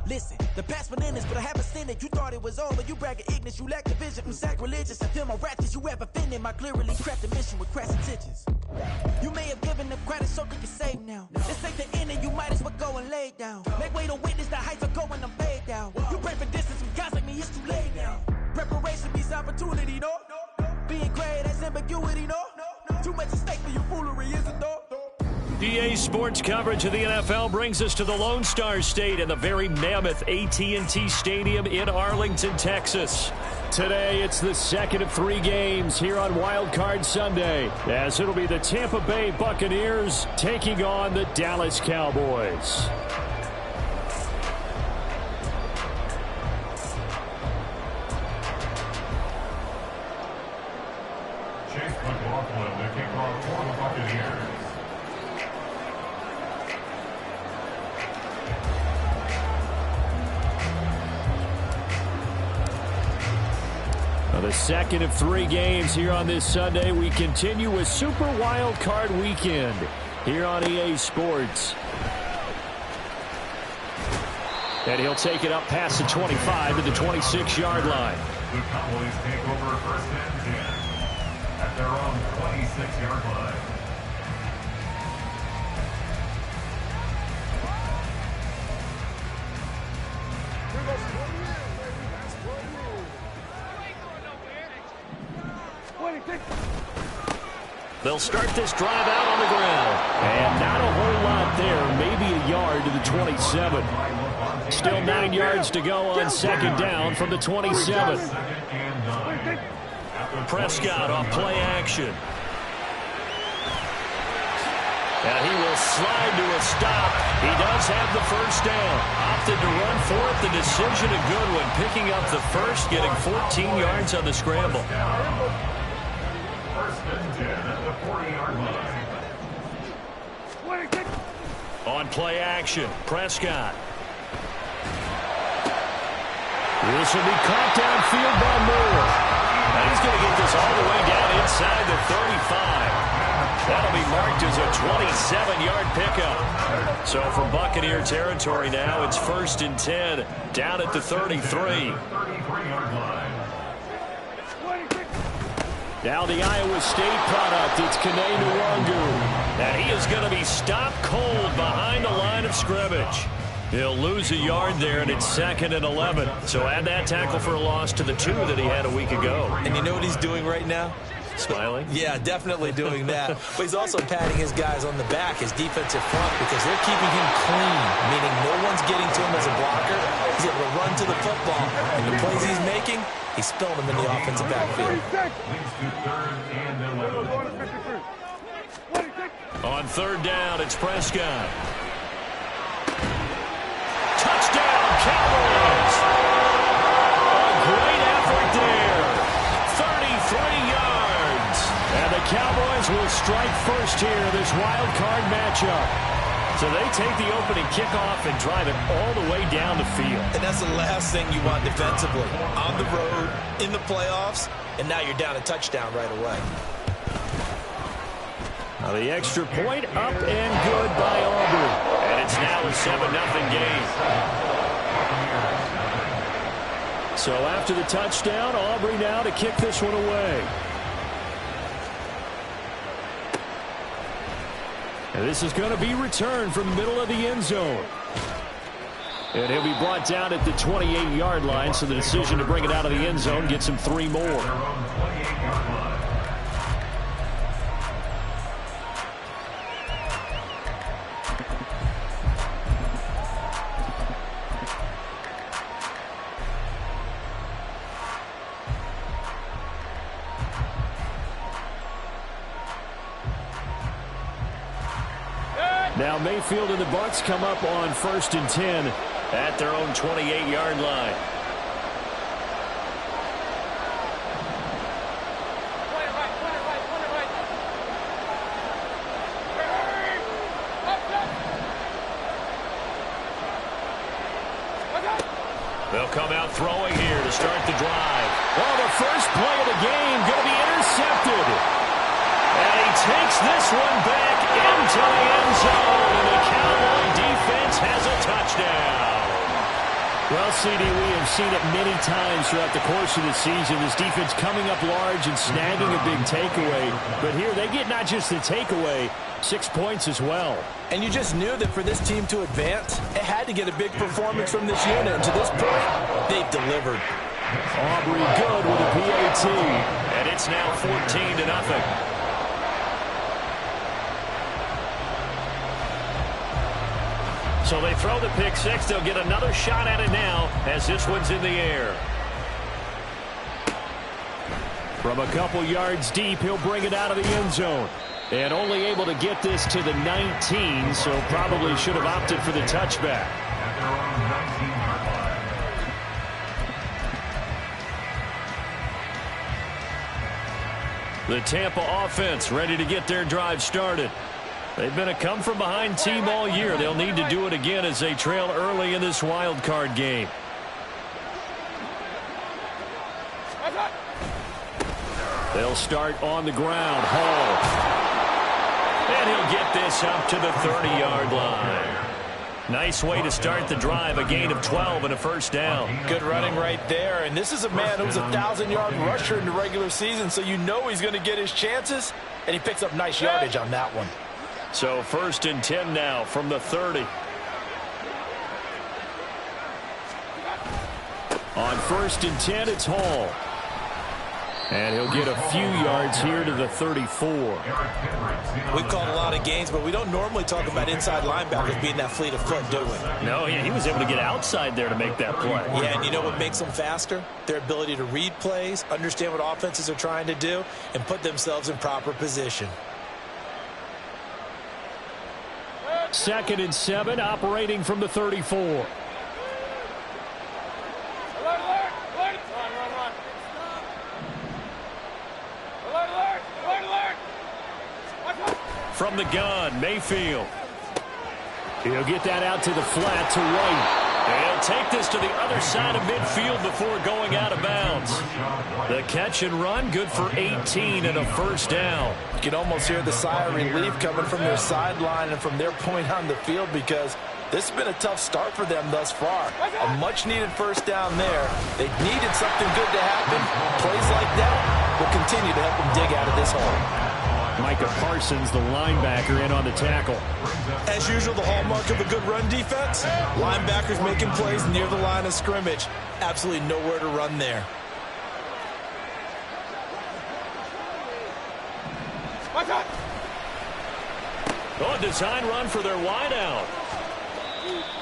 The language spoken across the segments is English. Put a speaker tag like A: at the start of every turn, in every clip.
A: Listen, the past been in this, but I haven't seen it. You thought it was over, you bragging ignorance, you lack the vision from sacrilegious. I feel my ratchets, you have offended my clearly crafted mission with crass intentions. You may have given them credit so they can save now. This ain't the end and you might as well go and lay down. Make way to witness the heights are going, I'm paid down. You pray for distance from guys like me, it's too late now. Preparation beats opportunity, no? Being great has ambiguity, no? Too much at stake for your foolery, isn't though?
B: EA Sports coverage of the NFL brings us to the Lone Star State and the very mammoth AT&T Stadium in Arlington, Texas. Today, it's the second of 3 games here on Wildcard Sunday, as it'll be the Tampa Bay Buccaneers taking on the Dallas Cowboys. The second of 3 games here on this Sunday. We continue with Super Wildcard Weekend here on EA Sports. And he'll take it up past the 25 to the 26-yard line.
C: The Cowboys take over first and 10 at their own 26-yard line.
B: They'll start this drive out on the ground. And not a whole lot there. Maybe a yard to the 27. Still 9 yards to go on second down from the 27. Prescott off play action. And he will slide to a stop. He does have the first down. Opted to run for it. The decision a good one. Picking up the first, getting 14 yards on the scramble.
C: First and 10 at the 40-yard line.
B: On play action, Prescott. This will be caught downfield by Moore. And he's going to get this all the way down inside the 35. That'll be marked as a 27-yard pickup. So from Buccaneer territory now, it's first and 10 down at the 33. Now the Iowa State product, it's Kene Nwangu. And he is going to be stopped cold behind the line of scrimmage. He'll lose a yard there, and it's second and 11. So add that tackle for a loss to the 2 that he had a week ago.
D: And you know what he's doing right now?
B: Smiling?
D: Yeah, definitely doing that. But he's also patting his guys on the back, his defensive front, because they're keeping him clean, meaning no one's getting to him as a blocker. He's able to run to the football. And the plays he's making, he's spilling them in the offensive backfield.
B: On third down, it's Prescott. Touchdown, Cowboys! A great effort there. 33 yards. And the Cowboys will strike first here in this wild card matchup. So they take the opening kickoff and drive it all the way down the field.
D: And that's the last thing you want defensively. On the road, in the playoffs, and now you're down a touchdown right away.
B: Now the extra point up and good by Aubrey. And it's now a 7-0 game. So after the touchdown, Aubrey now to kick this one away. And this is going to be returned from the middle of the end zone. And he'll be brought down at the 28-yard line, so the decision to bring it out of the end zone gets him 3 more. Now Mayfield and the Bucs come up on first and 10 at their own 28-yard line. They'll come out throwing here to start the drive. Oh, the first play of the game going to be intercepted. And he takes this one back into the end zone. And the Cowboy defense has a touchdown. Well, CD, we have seen it many times throughout the course of the season. This defense coming up large and snagging a big takeaway. But here they get not just the takeaway, 6 points as well.
D: And you just knew that for this team to advance, it had to get a big performance from this unit. And to this point, they've delivered.
B: Aubrey good with a PAT. And it's now 14-0. So they throw the pick six. They'll get another shot at it now as this one's in the air. From a couple yards deep, he'll bring it out of the end zone. And only able to get this to the 19, so probably should have opted for the touchback. The Tampa offense ready to get their drive started. They've been a come-from-behind team all year. They'll need to do it again as they trail early in this wild card game. They'll start on the ground. Hall. And he'll get this up to the 30-yard line. Nice way to start the drive. A gain of 12 and a first down.
D: Good running right there. And this is a man who was a 1,000-yard rusher in the regular season, so you know he's going to get his chances. And he picks up nice yardage on that one.
B: So 1st and 10 now from the 30. On 1st and 10, it's Hall. And he'll get a few yards here to the 34.
D: We've called a lot of games, but we don't normally talk about inside linebackers being that fleet of foot, do we?
B: No, he was able to get outside there to make that play.
D: Yeah, and you know what makes them faster? Their ability to read plays, understand what offenses are trying to do, and put themselves in proper position.
B: 2nd and 7, operating from the 34. From the gun, Mayfield. He'll get that out to the flat to right. He'll take this to the other side of midfield before going out of bounds. The catch and run, good for 18 and a first down.
D: You can almost hear the sigh of relief coming from their sideline and from their point on the field, because this has been a tough start for them thus far. A much-needed first down there. They needed something good to happen. Plays like that will continue to help them dig out of this hole.
B: Micah Parsons, the linebacker, in on the tackle.
D: As usual, the hallmark of a good run defense, linebackers making plays near the line of scrimmage. Absolutely nowhere to run there.
B: Oh, a design run for their wideout.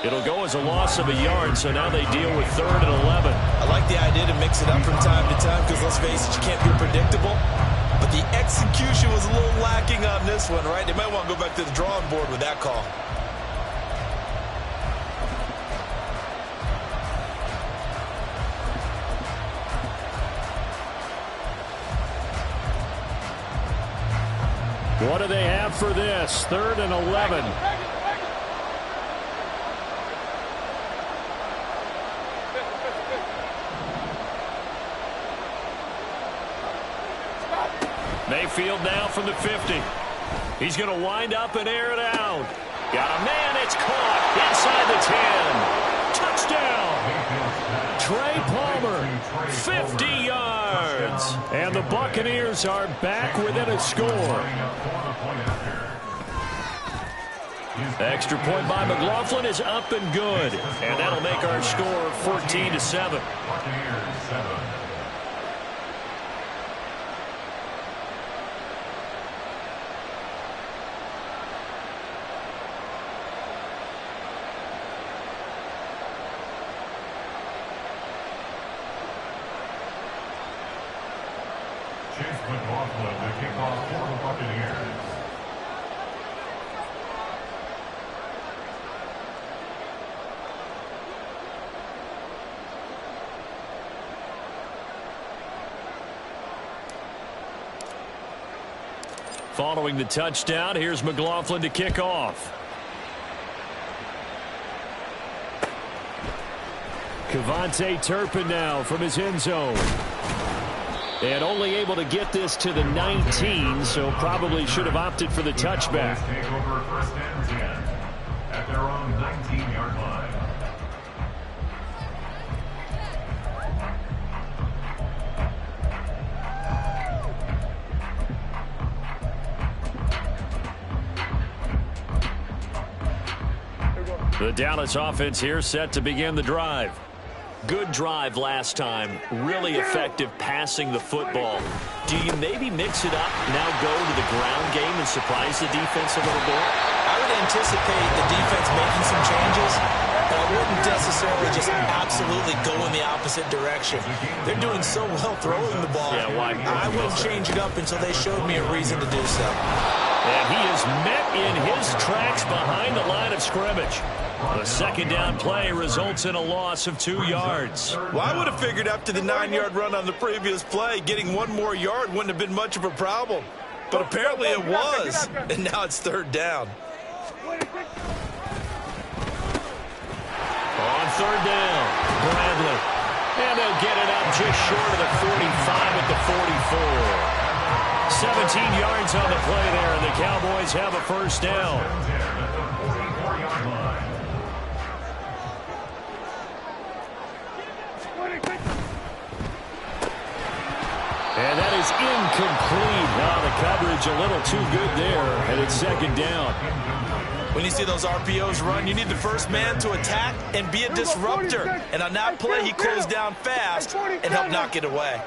B: It'll go as a loss of a yard, so now they deal with 3rd and 11.
D: I like the idea to mix it up from time to time, because let's face it, you can't be predictable. But the execution was a little lacking on this one, right? They might want to go back to the drawing board with that call.
B: What do they have for this? 3rd and 11. Mayfield now from the 50. He's going to wind up and air it out. Got a man. It's caught inside the 10. Touchdown. Trey Palmer, 50 yards. And the Buccaneers are back within a score. Extra point by McLaughlin is up and good. And that'll make our score 14-7.
C: McLaughlin, the kickoff for the Buccaneers.
B: Following the touchdown, here's McLaughlin to kick off. Kevontae Turpin now from his end zone. And only able to get this to the 19, so probably should have opted for the touchback.
C: Take over 1st and 10 at their own 19-yard line.
B: The Dallas offense here set to begin the drive.
E: Good drive last time. Really effective passing the football. Do you maybe mix it up, now go to the ground game and surprise the defense a little bit?
D: I would anticipate the defense making some changes, but I wouldn't necessarily just absolutely go in the opposite direction. They're doing so well throwing the ball.
E: Yeah, why?
D: I wouldn't change it up until they showed me a reason to do so.
B: And he is met in his tracks behind the line of scrimmage. The second down play results in a loss of 2 yards.
D: Well, I would have figured after the 9-yard run on the previous play, getting 1 more yard wouldn't have been much of a problem. But apparently it was, and now it's 3rd down.
B: On 3rd down, Bradley. And they'll get it up just short of the 45 at the 44. 17 yards on the play there, and the Cowboys have a first down. And that is incomplete. Now the coverage a little too good there, and it's 2nd down.
D: When you see those RPOs run, you need the first man to attack and be a disruptor. And on that play, he closed down fast and helped knock it away.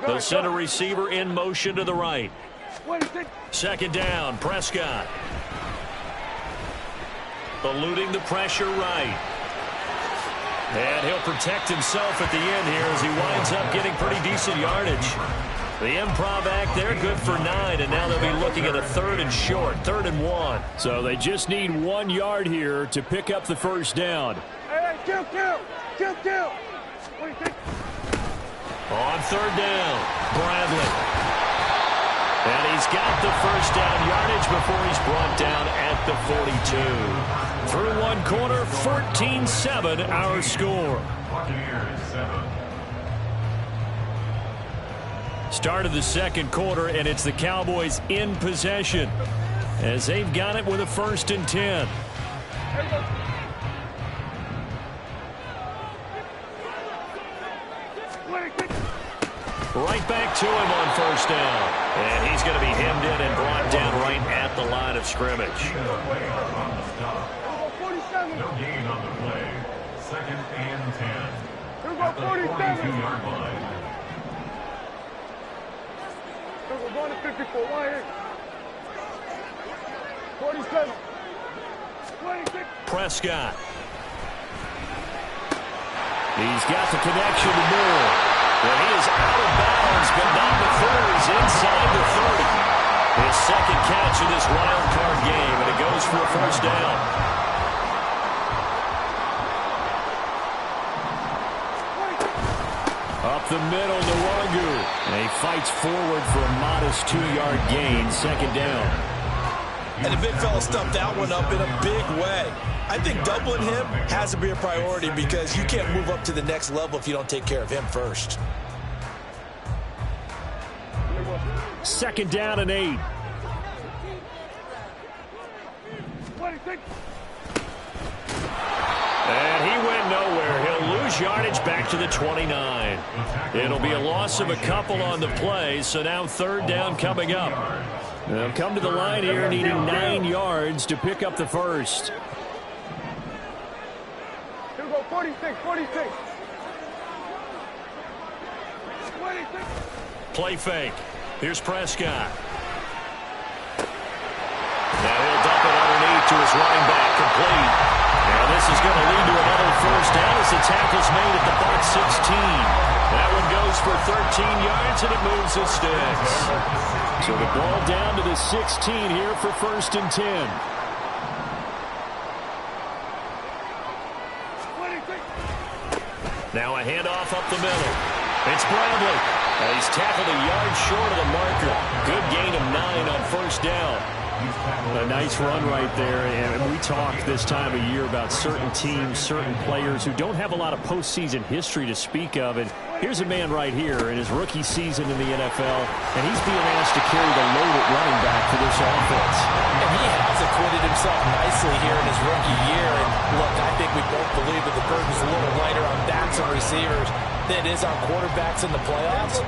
B: The center receiver in motion to the right. 2nd down, Prescott. Eluding the pressure right. And he'll protect himself at the end here as he winds up getting pretty decent yardage. The improv act there, good for 9, and now they'll be looking at a 3rd and short, 3rd and 1. So they just need 1 yard here to pick up the first down.
F: Kill.
B: On 3rd down, Bradley. And he's got the first down yardage before he's brought down at the 42. Through 1 quarter, 14-7 our score. Start of the 2nd quarter, and it's the Cowboys in possession as they've got it with a 1st and 10. Right back to him on 1st down. And he's going to be hemmed in and brought down right at the line of scrimmage.
C: No gain on the play. 2nd and 10. At the 42-yard line.
F: We're going to 54. 47. 26.
B: Prescott. He's got the connection to Moore. And he is out of bounds, but not before he's inside the 30. His 2nd catch of this wild card game, and it goes for a first down. Up the middle, Nwangu. And he fights forward for a modest 2-yard gain, 2nd down.
D: And the big fella stuffed that one up in a big way. I think doubling him has to be a priority because you can't move up to the next level if you don't take care of him first.
B: 2nd down and 8.
F: 26.
B: And he went nowhere. He'll lose yardage back to the 29. It'll be a loss of a couple on the play, so now 3rd down coming up. They'll come to the line here needing 9 yards to pick up the first.
F: 46. 26.
B: Play fake. Here's Prescott. Now he'll dump it underneath to his running back, complete. And this is going to lead to another first down as the tackle's made at the Bucs 16. That one goes for 13 yards, and it moves the sticks. So the ball down to the 16 here for 1st and 10. Now a handoff up the middle. It's Bradley. And he's tackled a yard short of the marker. Good gain of 9 on 1st down. A nice run right there. And we talk this time of year about certain teams, certain players who don't have a lot of postseason history to speak of. And Here's a man right here in his rookie season in the NFL, and he's being asked to carry the load at running back for this offense.
D: And he has acquitted himself nicely here in his rookie year. And look, I think we both believe that the burden's a little lighter on backs and receivers than it is on quarterbacks in the playoffs.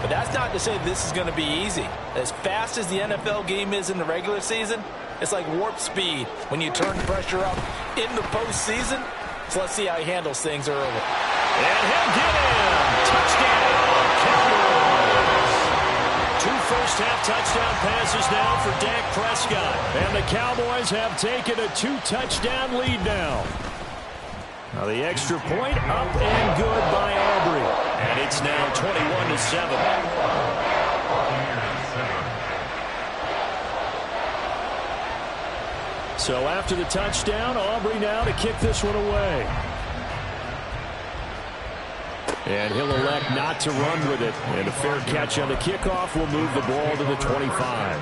D: But that's not to say this is going to be easy. As fast as the NFL game is in the regular season, it's like warp speed when you turn pressure up in the postseason. So let's see how he handles things early.
B: And he'll get in. Touchdown, Cowboys. 2 first-half touchdown passes now for Dak Prescott. And the Cowboys have taken a 2-touchdown lead now. Now the extra point up and good by Aubrey. And it's now 21-7. So after the touchdown, Aubrey now to kick this one away. And he'll elect not to run with it. And a fair catch on the kickoff will move the ball to the 25.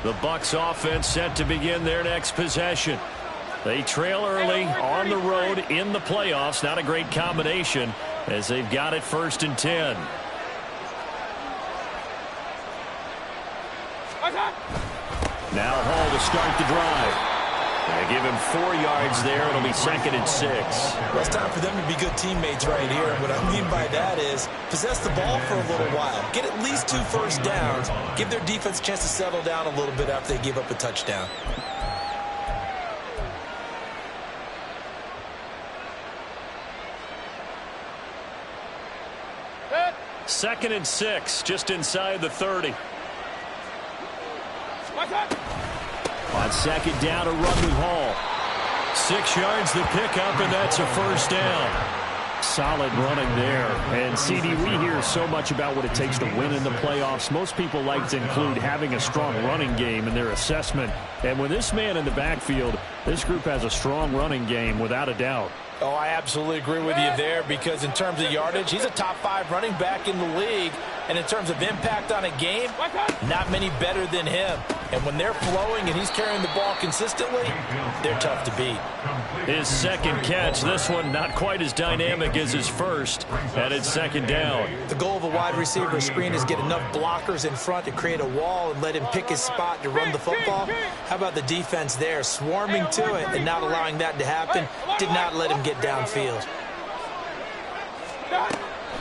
B: The Bucs offense set to begin their next possession. They trail early on the road in the playoffs. Not a great combination as they've got it 1st and 10. Now Hall to start the drive. They give him 4 yards there. It'll be 2nd and 6.
D: Well, it's time for them to be good teammates right here. And what I mean by that is possess the ball for a little while. Get at least 2 first downs. Give their defense a chance to settle down a little bit after they give up a touchdown.
B: Second and 6, just inside the 30. On 2nd down, a run with Hall. 6 yards the pickup, and that's a first down. Solid running there. And, CD, we hear so much about what it takes to win in the playoffs. Most people like to include having a strong running game in their assessment. And with this man in the backfield, this group has a strong running game without a doubt.
D: Oh, I absolutely agree with you there because in terms of yardage, he's a top 5 running back in the league. And in terms of impact on a game, not many better than him. And when they're flowing and he's carrying the ball consistently, they're tough to beat.
B: His 2nd catch, this one not quite as dynamic as his first, and it's 2nd down.
D: The goal of a wide receiver screen is get enough blockers in front to create a wall and let him pick his spot to run the football. How about the defense there, swarming to it and not allowing that to happen, did not let him get downfield.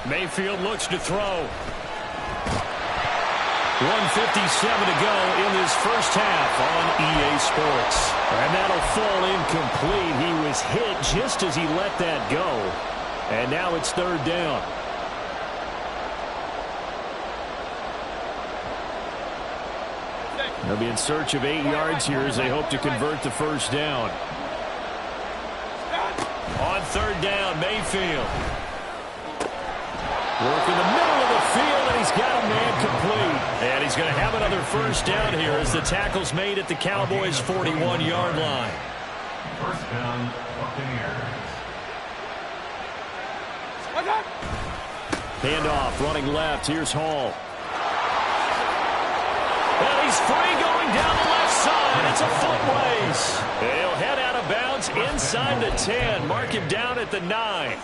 B: Mayfield looks to throw. 1:57 to go in this first half on EA Sports. And that'll fall incomplete. He was hit just as he let that go. And now it's 3rd down. They'll be in search of 8 yards here as they hope to convert the first down. On 3rd down, Mayfield. Work in the middle of the field, and he's got a man complete. And he's going to have another first down here as the tackle's made at the Cowboys' 41-yard line.
C: First down, Buccaneers.
B: Handoff, running left. Here's Hall. And he's free going down the left side. It's a foot race. He'll head out of bounds inside the 10. Mark him down at the 9.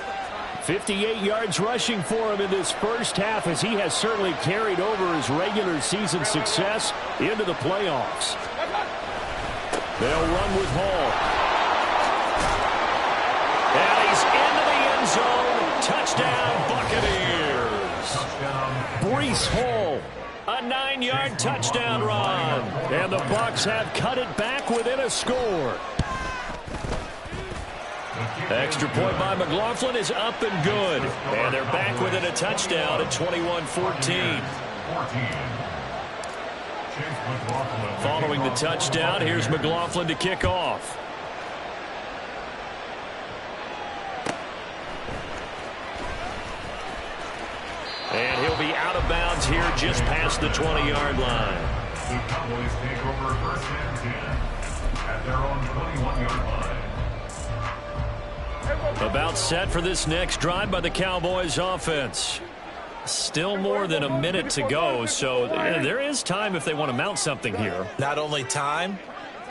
B: 58 yards rushing for him in this first half as he has certainly carried over his regular season success into the playoffs. They'll run with Hall. And he's into the end zone. Touchdown, Buccaneers. Breece Hall, a 9-yard touchdown run. And the Bucs have cut it back within a score. Extra point by McLaughlin is up and good. And they're back within a touchdown at 21-14. Following the touchdown, here's McLaughlin to kick off. And he'll be out of bounds here just past the 20-yard line.
C: The Cowboys take over 1st and 10 at their own 21-yard line.
B: About set for this next drive by the Cowboys offense. Still more than a minute to go, so there is time if they want to mount something here.
D: Not only time,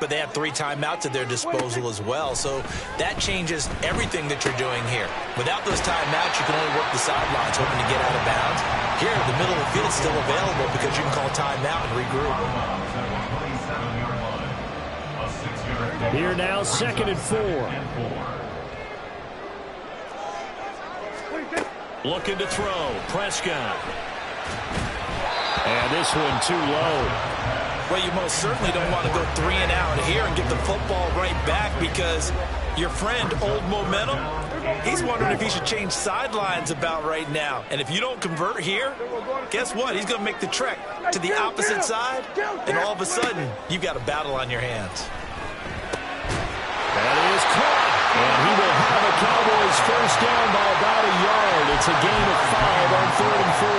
D: but they have 3 timeouts at their disposal as well. So that changes everything that you're doing here. Without those timeouts, you can only work the sidelines, hoping to get out of bounds. Here, the middle of the field is still available because you can call timeout and regroup.
B: Here now, 2nd and 4. Looking to throw. Prescott. And this one too low.
D: Well, you most certainly don't want to go 3 and out here and get the football right back, because your friend, Old Momentum, he's wondering if he should change sidelines about right now. And if you don't convert here, guess what? He's going to make the trek to the opposite side, and all of a sudden, you've got a battle on your hands.
B: That is caught. And he will have a Cowboys first down by about a yard. It's a gain of 5 on 3rd and 4.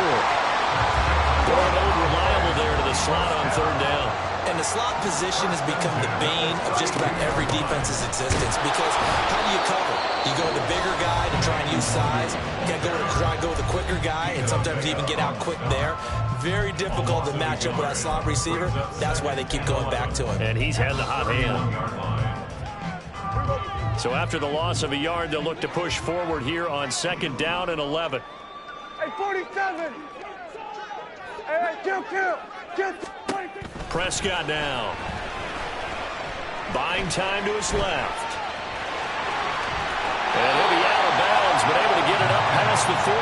B: Going old reliable there to the slot on 3rd down.
D: And the slot position has become the bane of just about every defense's existence, because how do you cover? You go with the bigger guy to try and use size. You got to go with the quicker guy and sometimes even get out quick there. Very difficult to match up with that slot receiver. That's why they keep going back to him.
B: And he's had the hot hand. So after the loss of a yard, they'll look to push forward here on 2nd down and 11.
F: Hey, 47. Hey, kill.
B: Prescott now. Buying time to his left. And he'll be out of bounds, but able to get it up past the 45.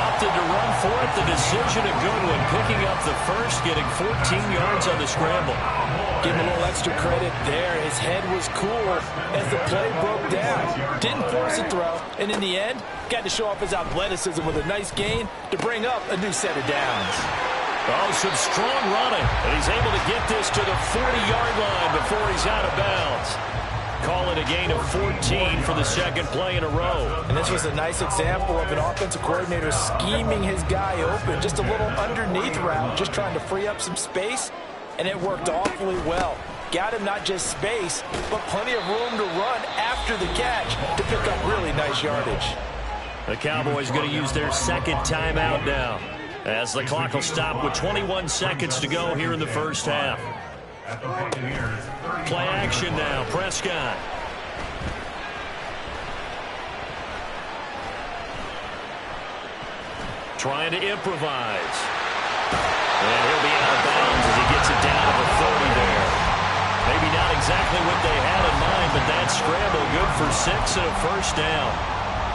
B: Opted to run for it. The decision a good one. Picking up the first, getting 14 yards on the scramble.
D: Give him a little extra credit there. His head was cool as the play broke down. Didn't force a throw, and in the end, got to show off his athleticism with a nice gain to bring up a new set of downs.
B: Oh, some strong running. And he's able to get this to the 40-yard line before he's out of bounds. Call it a gain of 14 for the 2nd play in a row.
D: And this was a nice example of an offensive coordinator scheming his guy open. Just a little underneath route, just trying to free up some space, and it worked awfully well. Got him not just space, but plenty of room to run after the catch to pick up really nice yardage.
B: The Cowboys going to use their 2nd timeout now, as the clock will stop with 21 seconds to go here in the first half. Play action now, Prescott. Trying to improvise. And he'll be out of bounds as he gets it down to the 30 there. Maybe not exactly what they had in mind, but that scramble good for 6 and a first down.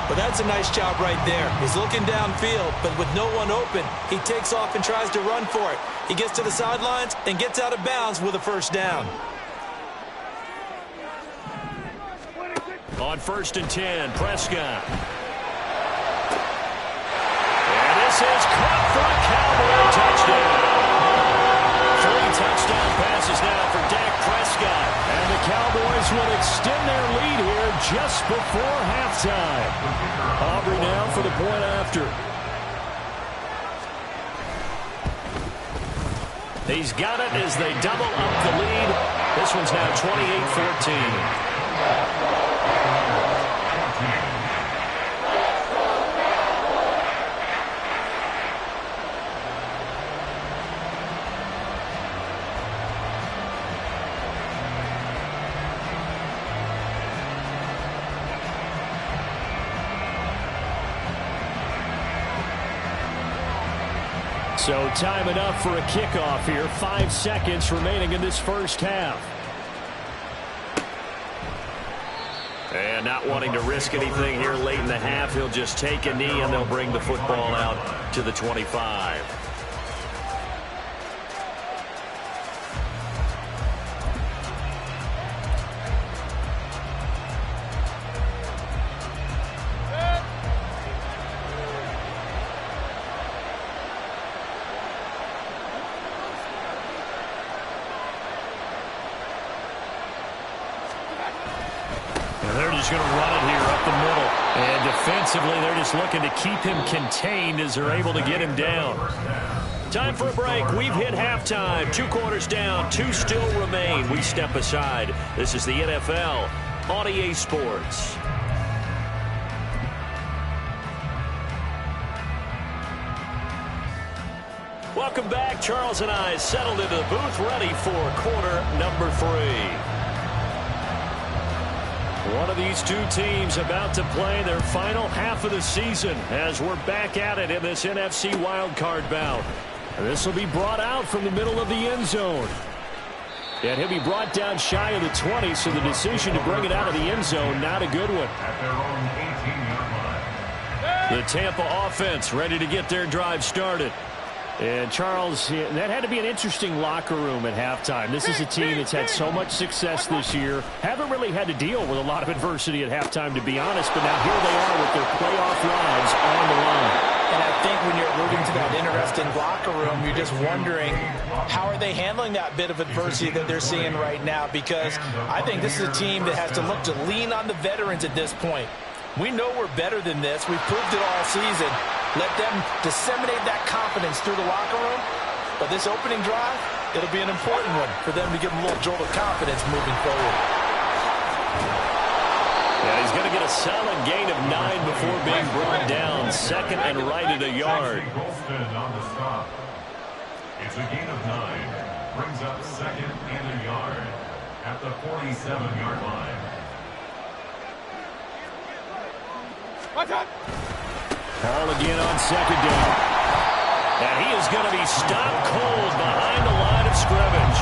D: But that's a nice job right there. He's looking downfield, but with no one open, he takes off and tries to run for it. He gets to the sidelines and gets out of bounds with a first down.
B: On 1st and 10, Prescott. And this is caught for a Cowboy touchdown. 3 touchdown passes now for Dak Prescott. And the Cowboys will extend their lead here just before halftime. Aubrey now for the point after. He's got it as they double up the lead. This one's now 28-14. So time enough for a kickoff here. 5 seconds remaining in this first half. And not wanting to risk anything here late in the half, he'll just take a knee and they'll bring the football out to the 25. Going to run it here up the middle. And defensively, they're just looking to keep him contained as they're able to get him down. Time for a break. We've hit halftime. 2 quarters down. 2 still remain. We step aside. This is the NFL on EA Sports. Welcome back. Charles and I settled into the booth, ready for quarter number 3. One of these two teams about to play their final half of the season as we're back at it in this NFC wildcard bout. This will be brought out from the middle of the end zone. And he'll be brought down shy of the 20, so the decision to bring it out of the end zone, not a good one.
C: At their own 18-yard line.
B: The Tampa offense ready to get their drive started. And Charles, that had to be an interesting locker room at halftime. This is a team that's had so much success this year. Haven't really had to deal with a lot of adversity at halftime, to be honest. But now here they are with their playoff lives on the line.
D: And I think when you're alluding to that interesting locker room, you're just wondering, how are they handling that bit of adversity that they're seeing right now? Because I think this is a team that has to look to lean on the veterans at this point. We know we're better than this. We've proved it all season. Let them disseminate that confidence through the locker room. But this opening drive, it'll be an important one for them to give them a little jolt of confidence moving forward.
B: Yeah, he's going to get a solid gain of 9 before being brought down. Second and right at a yard.
C: On the stop. It's a gain of 9. Brings up second and a yard at the 47-yard line.
F: Watch out!
B: Ball again on second down. And he is going to be stopped cold behind the line of scrimmage.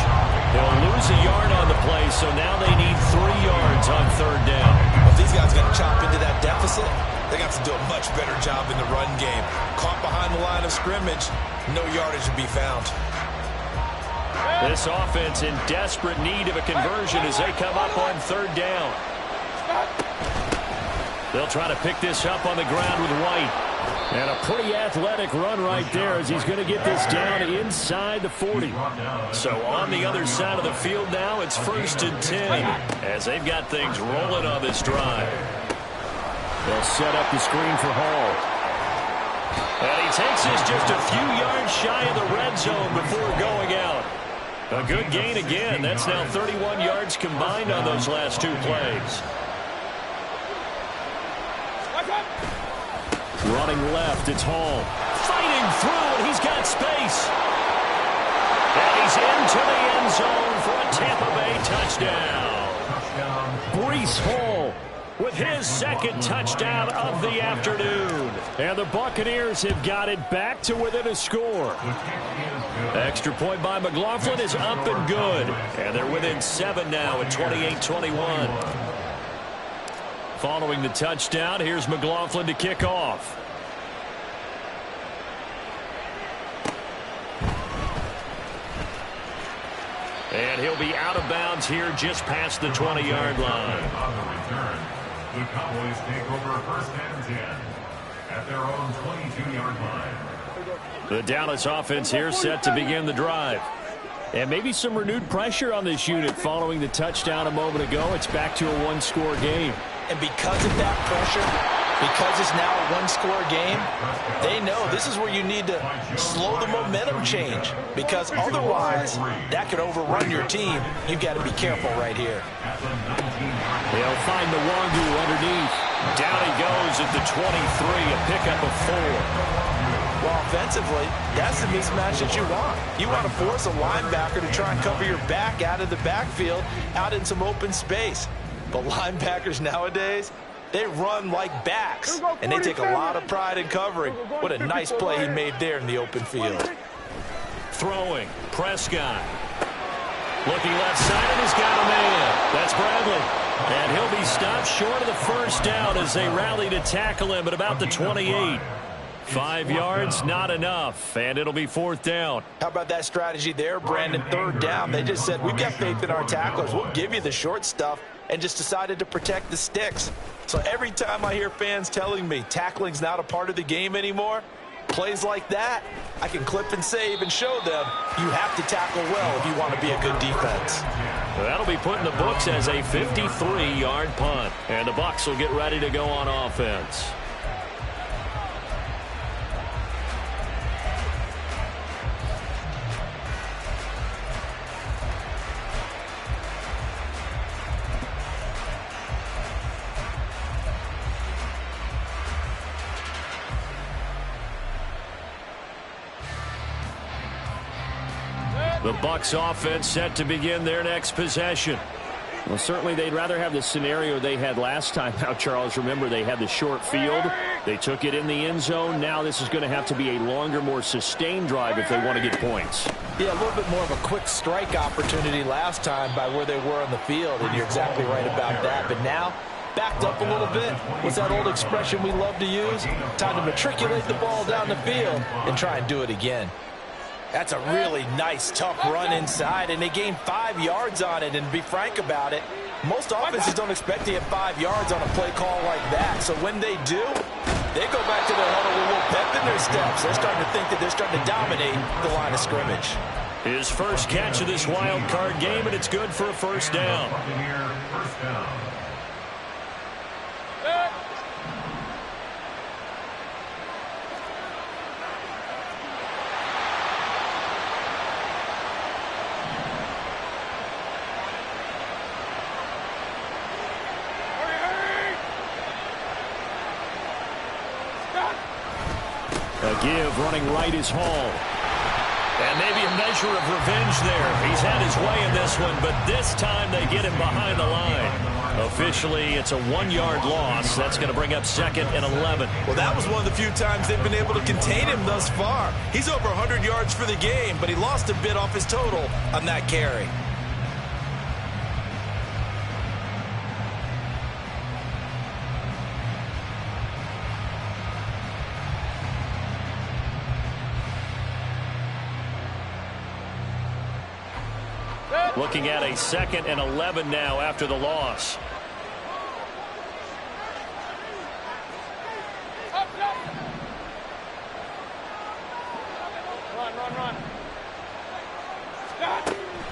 B: They'll lose a yard on the play, so now they need 3 yards on third down.
D: Well, if these guys are going to chop into that deficit, they're going to have to do a much better job in the run game. Caught behind the line of scrimmage, no yardage to be found.
B: This offense in desperate need of a conversion as they come up on third down. They'll try to pick this up on the ground with White. And a pretty athletic run right there as he's going to get this down inside the 40. So on the other side of the field now, it's 1st and 10 as they've got things rolling on this drive. They'll set up the screen for Hall. And he takes this just a few yards shy of the red zone before going out. A good gain again. That's now 31 yards combined on those last 2 plays. Running left, it's Hall. Fighting through, and he's got space. And he's into the end zone for a Tampa Bay touchdown. Breece Hall with his second touchdown of the afternoon. And the Buccaneers have got it back to within a score. Extra point by McLaughlin is up and good. And they're within 7 now at 28-21. Following the touchdown, here's McLaughlin to kick off. And he'll be out of bounds here just past the 20-yard line.
C: On the return, the Cowboys take over 1st and 10 at their own 22-yard line.
B: The Dallas offense here set to begin the drive. And maybe some renewed pressure on this unit following the touchdown a moment ago. It's back to a 1-score game.
D: And because of that pressure, because it's now a 1-score game, they know this is where you need to slow the momentum change. Because otherwise, that could overrun your team. You've got to be careful right here.
B: They'll find the Wangu underneath. Down he goes at the 23, a pickup of 4.
D: Well, offensively, that's the mismatch that you want. You want to force a linebacker to try and cover your back out of the backfield, out in some open space. But linebackers nowadays, they run like backs, and they take a lot of pride in covering. What a nice play he made there in the open field.
B: Throwing, Prescott. Looking left side, and he's got a man. That's Bradley. And he'll be stopped short of the first down as they rally to tackle him at about the 28. 5 yards, not enough, and it'll be 4th down.
D: How about that strategy there, Brandon? 3rd down. They just said, we've got faith in our tacklers. We'll give you the short stuff, and just decided to protect the sticks. So every time I hear fans telling me tackling's not a part of the game anymore, plays like that, I can clip and save and show them you have to tackle well if you want to be a good defense.
B: That'll be put in the books as a 53-yard punt, and the Bucs will get ready to go on offense. The Bucs offense set to begin their next possession.
G: Well, certainly they'd rather have the scenario they had last time. Now, Charles, remember, they had the short field. They took it in the end zone. Now this is going to have to be a longer, more sustained drive if they want to get points.
D: Yeah, a little bit more of a quick strike opportunity last time by where they were on the field, and you're exactly right about that. But now, backed up a little bit. What's that old expression we love to use? Time to matriculate the ball down the field and try and do it again. That's a really nice, tough run inside, and they gained 5 yards on it. And to be frank about it, most offenses don't expect to get 5 yards on a play call like that. So when they do, they go back to their huddle with a little pep in their steps. They're starting to think that they're starting to dominate the line of scrimmage.
B: His first catch of this wild card game, and it's good for a first down.
C: First down.
B: A give running right is Hall. And maybe a measure of revenge there. He's had his way in this one, but this time they get him behind the line. Officially, it's a 1-yard loss. That's going to bring up 2nd and 11.
D: Well, that was one of the few times they've been able to contain him thus far. He's over 100 yards for the game, but he lost a bit off his total on that carry.
B: Looking at a 2nd and 11 now after the loss.
F: Run.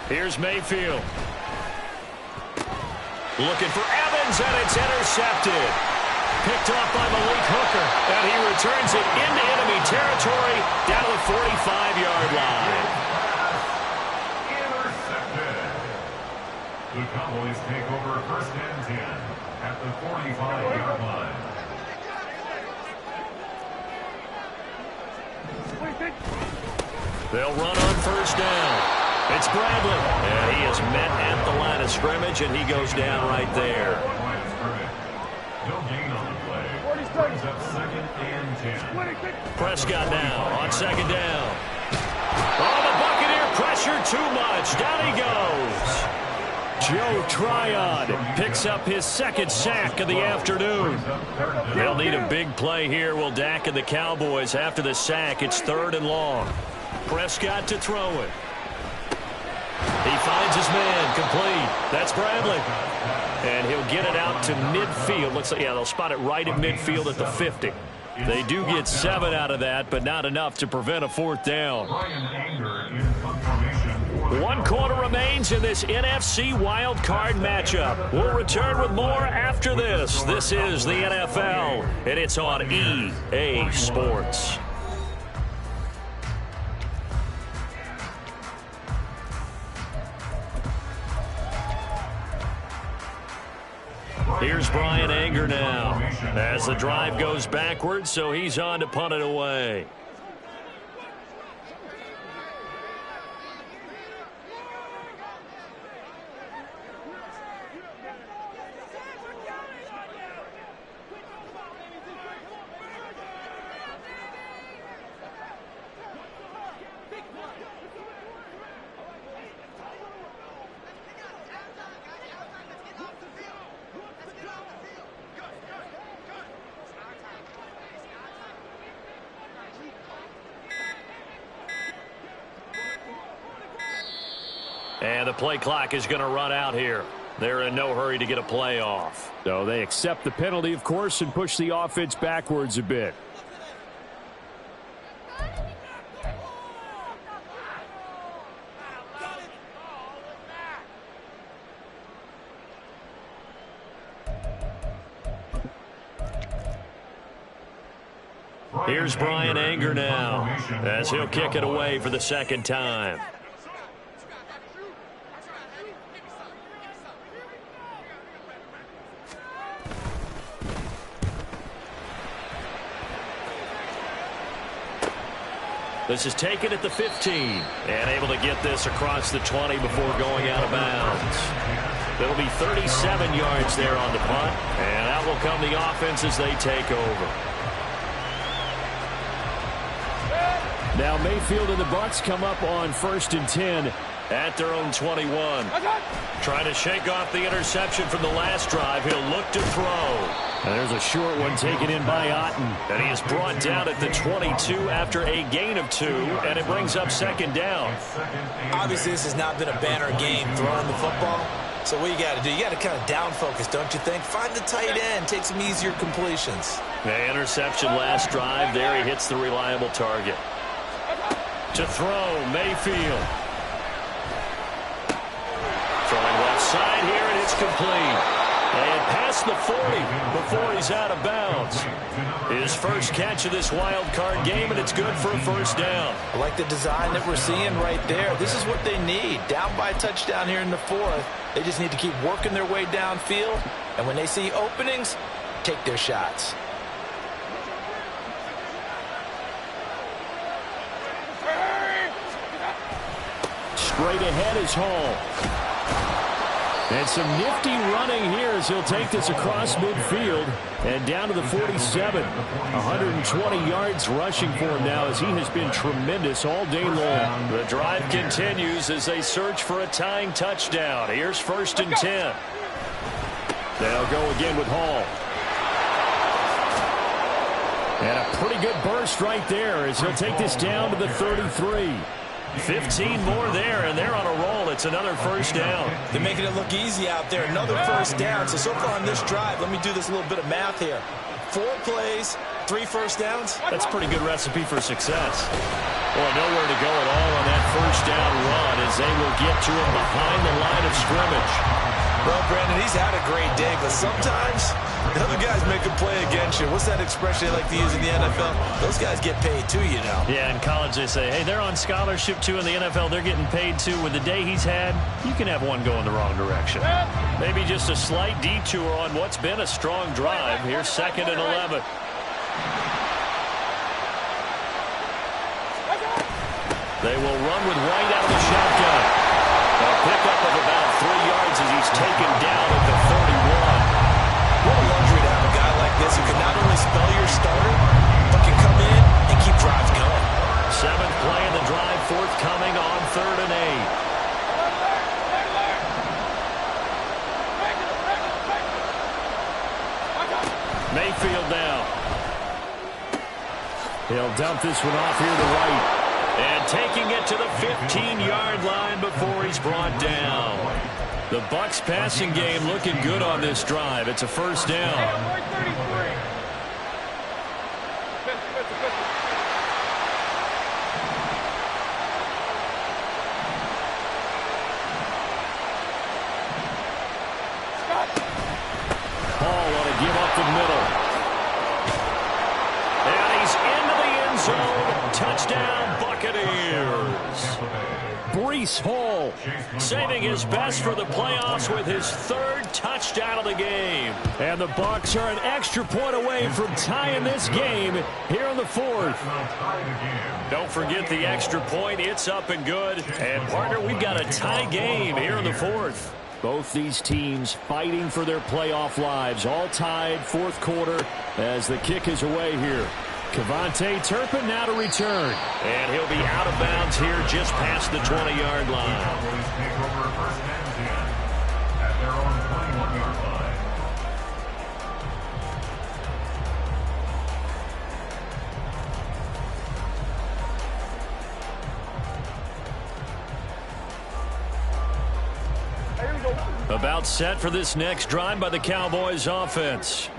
B: Here's Mayfield. Looking for Evans, and it's intercepted. Picked off by Malik Hooker, and he returns it into enemy territory down to the 45-yard line.
C: The Cowboys take over 1st and 10 at the 45-yard line.
B: They'll run on 1st down. It's Bradley. And he is met at the line of scrimmage, and he goes down right there.
C: No gain on the play. Brings up 2nd and 10.
B: Prescott now on 2nd down. Oh, the Buccaneer pressure too much. Down he goes. Joe Tryon picks up his 2nd sack of the afternoon. They'll need a big play here, will Dak and the Cowboys. After the sack, it's 3rd and long. Prescott to throw it. He finds his man, complete. That's Bradley. And he'll get it out to midfield. Looks like, yeah, they'll spot it right at midfield at the 50. They do get 7 out of that, but not enough to prevent a 4th down. 1 quarter remains in this NFC wildcard matchup. We'll return with more after this. This is the NFL, and it's on EA Sports. Here's Brian Anger now as the drive goes backwards, so he's on to punt it away. And the play clock is going to run out here. They're in no hurry to get a play off.
G: So they accept the penalty, of course, and push the offense backwards a bit.
B: Here's Brian Anger now as he'll kick it away for the 2nd time.
E: This is taken at the 15. And able to get this across the 20 before going out of bounds. It'll be 37 yards there on the punt. And out will come the offense as they take over.
B: Now Mayfield and the Bucs come up on 1st and 10 at their own 21.
E: Trying to shake off the interception from the last drive. He'll look to throw.
B: And there's a short one taken in by Otten.
E: And he is brought down at the 22 after a gain of 2, and it brings up 2nd down.
D: Obviously, this has not been a banner game throwing the football. So what you got to do, you got to kind of down focus, don't you think? Find the tight end, take some easier completions.
E: The interception last drive. There he hits the reliable target. To throw, Mayfield. Throwing left side here, and it's complete. And past the 40 before he's out of bounds. His first catch of this wild card game, and it's good for a 1st down.
D: I like the design that we're seeing right there. This is what they need. Down by a touchdown here in the 4th. They just need to keep working their way downfield. And when they see openings, take their shots.
B: Straight ahead is Hall. And some nifty running here as he'll take this across midfield and down to the 47. 120 yards rushing for him now as he has been tremendous all day long.
E: The drive continues as they search for a tying touchdown. Here's 1st and 10.
B: They'll go again with Hall. And a pretty good burst right there as he'll take this down to the 33.
E: 15 more there, and they're on a roll. It's another 1st down.
D: They're making it look easy out there. Another 1st down. So far on this drive, let me do this little bit of math here. 4 plays, 3 first downs.
E: That's a pretty good recipe for success. Boy, nowhere to go at all on that 1st down run as they will get to him behind the line of scrimmage.
D: Well, Brandon, he's had a great day, but sometimes the other guys make a play against you. What's that expression they like to use in the NFL? Those guys get paid too, you know.
E: Yeah, in college they say, hey, they're on scholarship too. In the NFL, they're getting paid too. With the day he's had, you can have one go in the wrong direction. Maybe just a slight detour on what's been a strong drive. Here's 2nd and 11. They will run with White out of the shotgun. A pickup of about 3 yards as he's taken down at the 31.
D: What a luxury to have a guy like this who can not only spell your starter, but can come in and keep drives going.
E: 7th play in the drive, forthcoming on 3rd and 8. Mayfield now.
B: He'll dump this one off here to right.
E: And taking it to the 15-yard line before he's brought down. The Bucs passing game looking good on this drive. It's a 1st down.
B: Hall on a give up the middle.
E: And he's into the end zone. Touchdown, Buccaneers.
B: Breece Hall
E: saving his best for the playoffs with his 3rd touchdown of the game.
B: And the Bucs are an extra point away from tying this game here in the 4th.
E: Don't forget the extra point. It's up and good. And, partner, we've got a tie game here in the 4th.
B: Both these teams fighting for their playoff lives. All tied, 4th quarter as the kick is away here. Kevontae Turpin now to return.
E: And he'll be out of bounds here just past the 20-yard line.
C: Cowboys take over 1st and 10 at their own 21-yard line.
E: About set for this next drive by the Cowboys offense.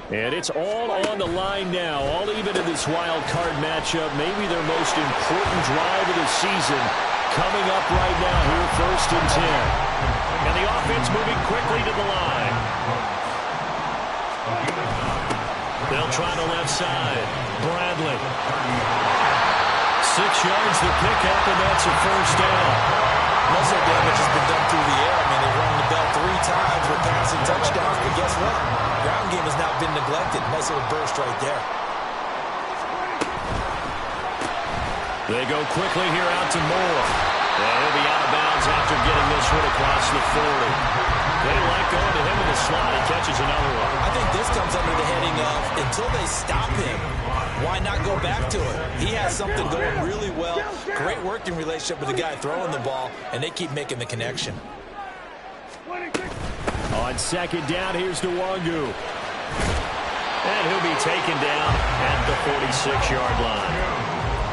B: And it's all on the line now, all even in this wild card matchup. Maybe their most important drive of the season coming up right now here, 1st and 10.
E: And the offense moving quickly to the line. They'll try the left side. Bradley. 6 yards the pickup, and that's a 1st down.
D: Most of the damage has been done through the air. I mean, they've rung the bell 3 times with passing touchdowns, but guess what? Ground game has not been neglected. Nice little burst right there.
B: They go quickly here out to Moore. And he'll be out of bounds after getting this one across the 40. They like going to him in the slot. He catches another one.
D: I think this comes under the heading of until they stop him, why not go back to it? He has something going really well. Great working relationship with the guy throwing the ball, and they keep making the connection.
B: On second down, here's Nwangu. And he'll be taken down at the 46-yard line.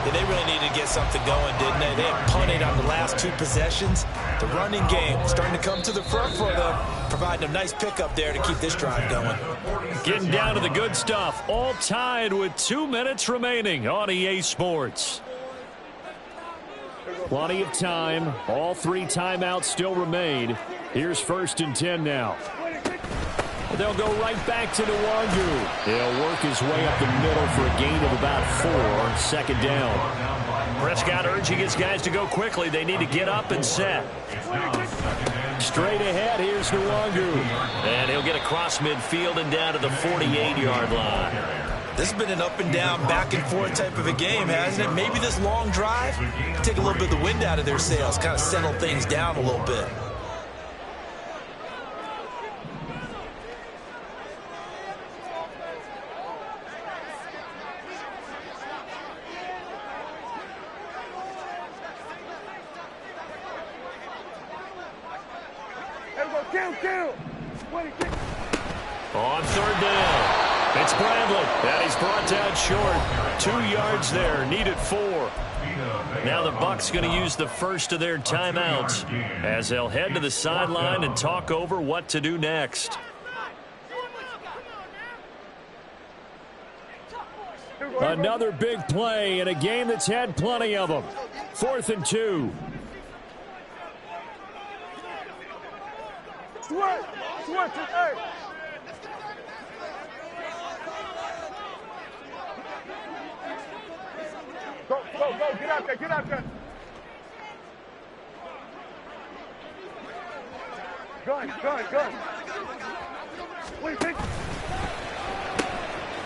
D: Yeah, they really needed to get something going, didn't they? They had punted on the last 2 possessions. The running game starting to come to the front for them, providing a nice pickup there to keep this drive going.
B: Getting down to the good stuff, all tied with 2 minutes remaining on EA Sports. Plenty of time. All 3 timeouts still remain. Here's 1st and 10 now. They'll go right back to Nwangu. He'll work his way up the middle for a gain of about 4. 2nd down. Prescott urging his guys to go quickly. They need to get up and set. Straight ahead, here's Nwangu. And he'll get across midfield and down to the 48-yard line.
D: This has been an up and down, back and forth type of a game, hasn't it? Maybe this long drive, take a little bit of the wind out of their sails, kind of settle things down a little bit.
B: On 3rd down, it's Bradley, and he's brought down short. 2 yards there, needed 4. Now the Bucs going to use the first of their timeouts as they'll head to the sideline and talk over what to do next. Another big play in a game that's had plenty of them. 4th and 2.
F: Go, get out there. Gun. What do you think?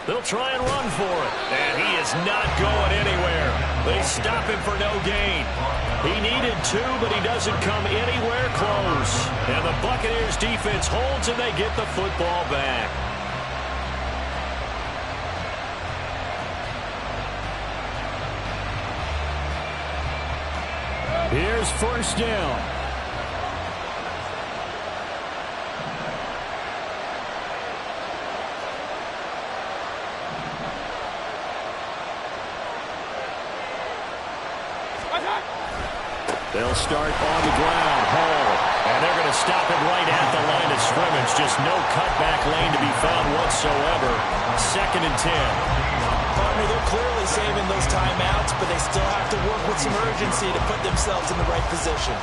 B: They'll try and run for it, and he is not going anywhere. They stop him for no gain. He needed 2, but he doesn't come anywhere close. And the Buccaneers defense holds, and they get the football back. Here's 1st down. They'll start on the ground, Hall, and they're going to stop it right at the line of scrimmage. Just no cutback lane to be found whatsoever. 2nd and 10.
D: Partner, they're clearly saving those timeouts, but they still have to work with some urgency to put themselves in the right position.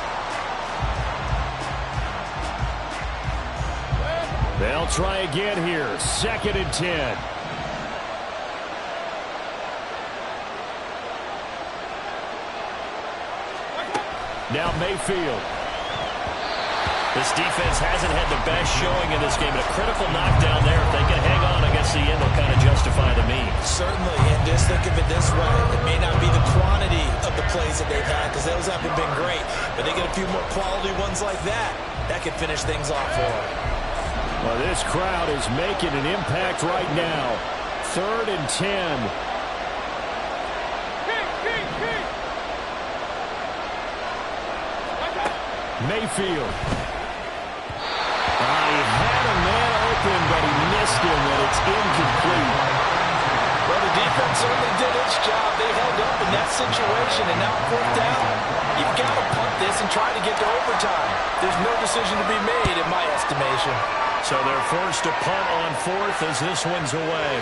B: They'll try again here. 2nd and 10. Now Mayfield. This defense hasn't had the best showing in this game. A critical knockdown there. If they can hang on against the end, they'll kind of justify the means.
D: Certainly, and just think of it this way. It may not be the quantity of the plays that they've had, because those haven't been great, but they get a few more quality ones like that. That could finish things off for them.
B: Well, this crowd is making an impact right now. 3rd and 10. Mayfield. He had a man open, but he missed him, and it's incomplete.
D: Well, the defense certainly did its job. They held up in that situation, and now 4th down. You've got to punt this and try to get to overtime. There's no decision to be made, in my estimation.
B: So they're forced to punt on 4th as this one's away.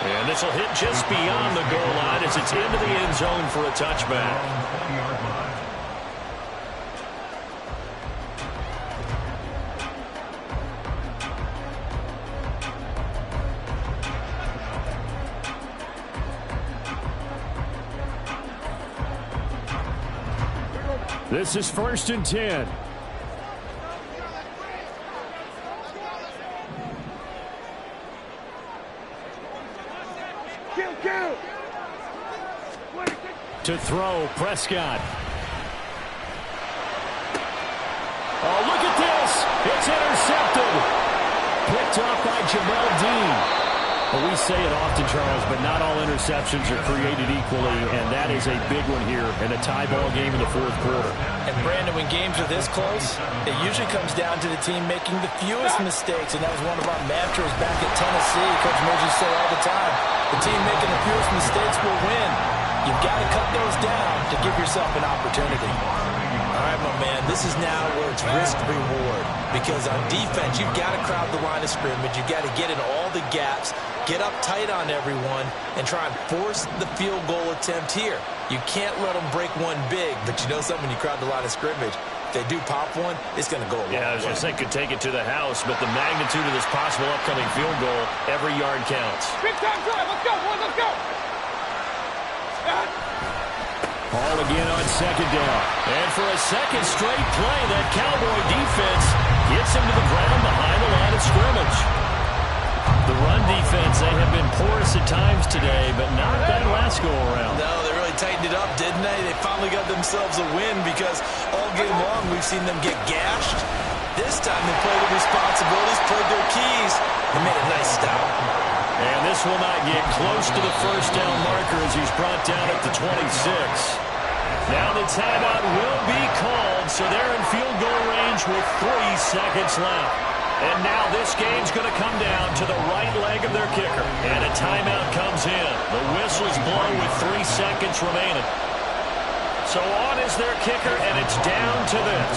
B: And this will hit just beyond the goal line as it's into the end zone for a touchback. This is 1st and 10. To throw, Prescott. Oh, look at this. It's intercepted. Picked off by Jamel Dean. Well, we say it often, Charles, but not all interceptions are created equally, and that is a big one here in a tie ball game in the fourth quarter.
D: And, Brandon, when games are this close, it usually comes down to the team making the fewest mistakes, and that was one of our mantras back at Tennessee. Coach Murphy said all the time, the team making the fewest mistakes will win. You've got to cut those down to give yourself an opportunity. All right, my man, this is now where it's risk-reward, because on defense, you've got to crowd the line of scrimmage. You've got to get in all the gaps, get up tight on everyone, and try and force the field goal attempt here. You can't let them break one big, but you know something, when you crowd the line of scrimmage, if they do pop one, it's going to go a long way.
B: Yeah, I was going to say could take it to the house, but the magnitude of this possible upcoming field goal, every yard counts.
F: Big time drive. Let's go, boys. Let's go.
B: Ball again on second down. And for a second straight play, that Cowboy defense gets him to the ground behind the line of scrimmage. The run defense, they have been porous at times today, but not that last go-around.
D: No, they really tightened it up, didn't they? They finally got themselves a win because all game long we've seen them get gashed. This time they played the responsibilities, played their keys, and made a nice stop.
B: And this will not get close to the first down marker as he's brought down at the 26. Now the timeout will be called, so they're in field goal range with 3 seconds left. And now this game's going to come down to the right leg of their kicker. And a timeout comes in. The whistles blow with 3 seconds remaining. So on is their kicker, and it's down to this.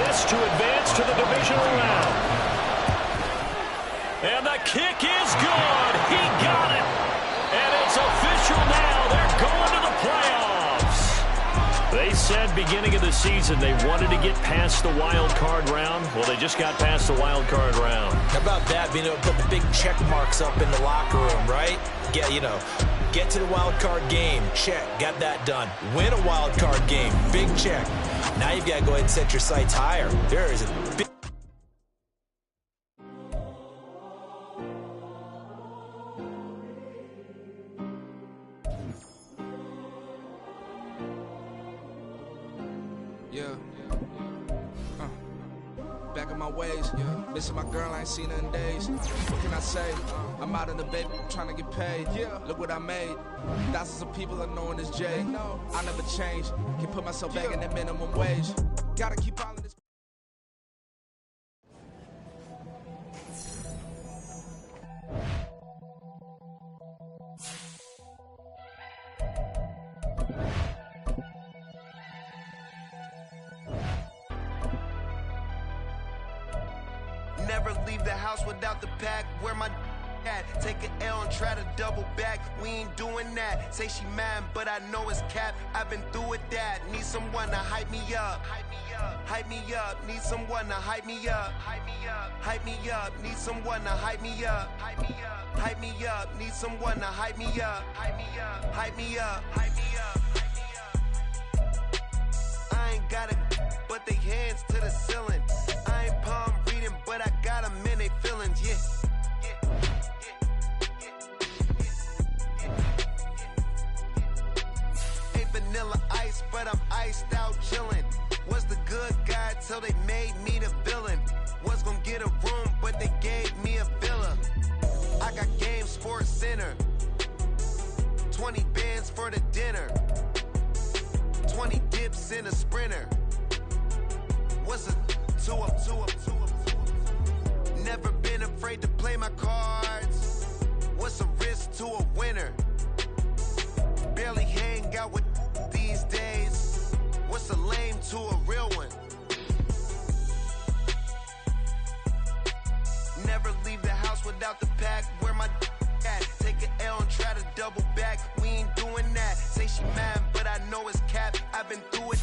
B: This to advance to the divisional round. And the kick is good. He got it. And it's official now. They're going to the playoffs. They said beginning of the season they wanted to get past the wild card round. Well, they just got past the wild card round.
D: How about that, being able to put the big check marks up in the locker room, right? Get to the wild card game. Check. Got that done. Win a wild card game. Big check. Now you've got to go ahead and set your sights higher. There is a big...
H: Back in my ways, missing my girl, I ain't seen her in days. What can I say? I'm out in the baby, trying to get paid. Look what I made. Thousands of people are knowing this Jay. I never change. Can put myself back in that minimum wage. Gotta keep all of this.
I: Never leave the house without the pack. Where my at? Take an L and try to double back. We ain't doing that. Say she mad, but I know it's cap. I've been through with that. Need someone to hype me up. Hype me up. Hype me up. Need someone to hype me up. Hype me up. Hype me up. Need someone to hype me up. Hype me up. Hype me up. Need someone to hype me up. Hype me up. Hype me up. Hype me up. I ain't got it, but they hands to the ceiling. I ain't palm reading, but I got them in they feelings, Ain't vanilla ice, but I'm iced out chillin'. Was the good guy till they made me the villain. Was gonna get a room, but they gave me a villa. I got Game Sports Center. 20 bands for the dinner. 20 dips in a sprinter. What's a 2-up, 2-up, 2-up, 2-up? Never been afraid to play my cards. What's a risk to a winner? Barely hang out with these days. What's a lame to a real one? Never leave the house without the pack. Where my at? Take an L and try to double back. We ain't doing that. Say she mad, but I know it's cap. I've been through it.